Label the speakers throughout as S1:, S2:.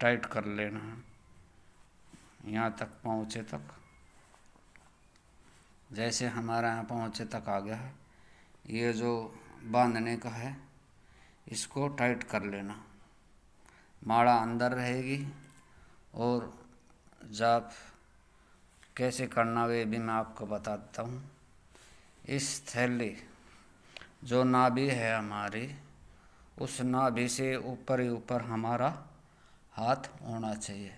S1: Tight कर लेना है, यहाँ तक पहुँचे तक। जैसे हमारा यहाँ पहुँचे तक आ गया है, ये जो बांधने का है इसको टाइट कर लेना। माड़ा अंदर रहेगी और जाप कैसे करना वे भी मैं आपको बताता हूँ। इस थैली जो नाभि है हमारी, उस नाभि से ऊपर ही ऊपर हमारा हाथ होना चाहिए,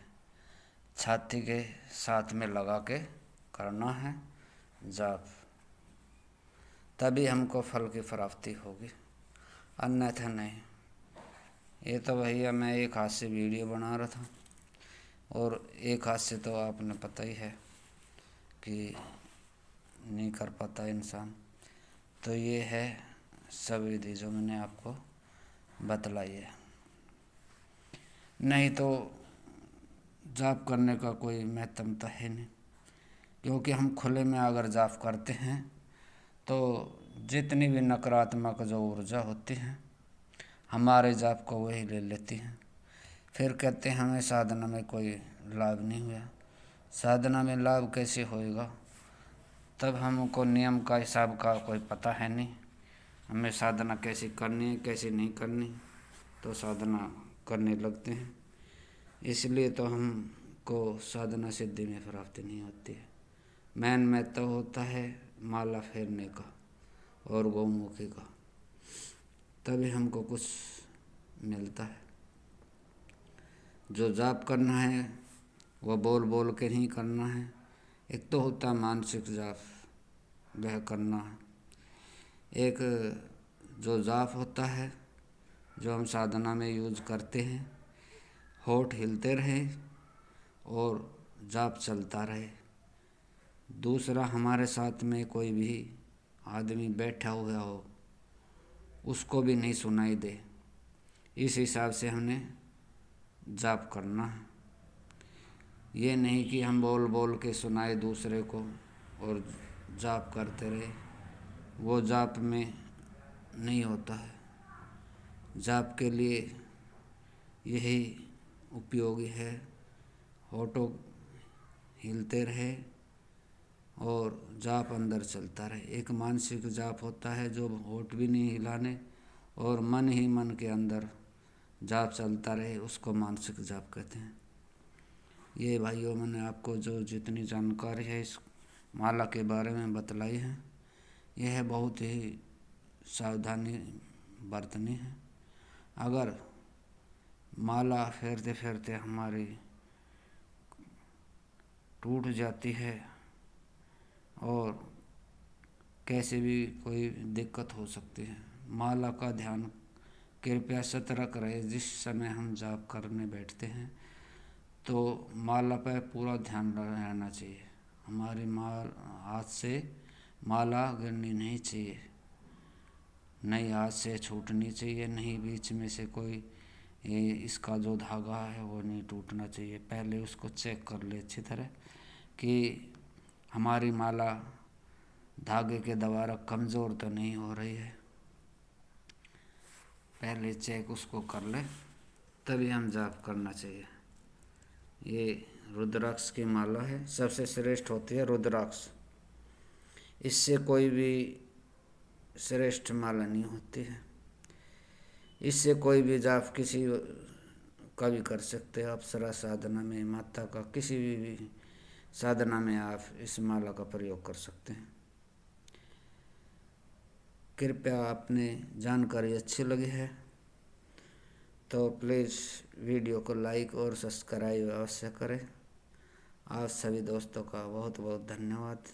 S1: छाती के साथ में लगा के करना है जाप, तभी हमको फल की प्राप्ति होगी, अन्यथा नहीं। ये तो भैया मैं एक हाथ से वीडियो बना रहा था और एक हाथ से तो आपने पता ही है कि नहीं कर पाता इंसान। तो ये है सब विधि जो मैंने आपको बतलाई है। नहीं तो जाप करने का कोई महत्वता है नहीं, क्योंकि हम खुले में अगर जाप करते हैं तो जितनी भी नकारात्मक जो ऊर्जा होती है हमारे जाप को वही ले लेती हैं। फिर कहते हैं हमें साधना में कोई लाभ नहीं हुआ। साधना में लाभ कैसे होएगा, तब हमको नियम का हिसाब का कोई पता है नहीं, हमें साधना कैसे करनी है कैसे नहीं करनी, तो साधना करने लगते हैं। इसलिए तो हमको साधना सिद्धि में प्राप्ति नहीं होती है। मेन महत्व होता है माला फेरने का और गौमुखी का, तभी हमको कुछ मिलता है। जो जाप करना है वह बोल बोल के नहीं करना है। एक तो होता है मानसिक जाप, वह करना है। एक जो जाप होता है जो हम साधना में यूज करते हैं, होठ हिलते रहे और जाप चलता रहे। दूसरा हमारे साथ में कोई भी आदमी बैठा हुआ हो उसको भी नहीं सुनाई दे, इस हिसाब से हमने जाप करना है। ये नहीं कि हम बोल बोल के सुनाए दूसरे को और जाप करते रहे, वो जाप में नहीं होता है। जाप के लिए यही उपयोगी है, होठों हिलते रहे और जाप अंदर चलता रहे। एक मानसिक जाप होता है जो होठ भी नहीं हिलाने और मन ही मन के अंदर जाप चलता रहे, उसको मानसिक जाप कहते हैं। ये भाइयों मैंने आपको जो जितनी जानकारी है इस माला के बारे में बतलाई है, यह बहुत ही सावधानी बरतनी है। अगर माला फेरते फेरते हमारी टूट जाती है और कैसे भी कोई दिक्कत हो सकती है, माला का ध्यान कृपया सतर्क रहे। जिस समय हम जाप करने बैठते हैं तो माला पर पूरा ध्यान रहना चाहिए। हमारी हाथ से माला गिरनी नहीं चाहिए, नहीं हाथ से छूटनी चाहिए, नहीं बीच में से कोई इसका जो धागा है वो नहीं टूटना चाहिए। पहले उसको चेक कर ले अच्छी तरह कि हमारी माला धागे के द्वारा कमज़ोर तो नहीं हो रही है, पहले चेक उसको कर ले, तभी हम जाप करना चाहिए। ये रुद्राक्ष की माला है, सबसे श्रेष्ठ होती है रुद्राक्ष। इससे कोई भी श्रेष्ठ माला नहीं होती है। इससे कोई भी जाप किसी का भी कर सकते हैं। अप्सरा साधना में, माता का किसी भी साधना में आप इस माला का प्रयोग कर सकते हैं। कृपया आपने जानकारी अच्छी लगी है तो प्लीज़ वीडियो को लाइक और सब्सक्राइब अवश्य करें। आप सभी दोस्तों का बहुत बहुत धन्यवाद।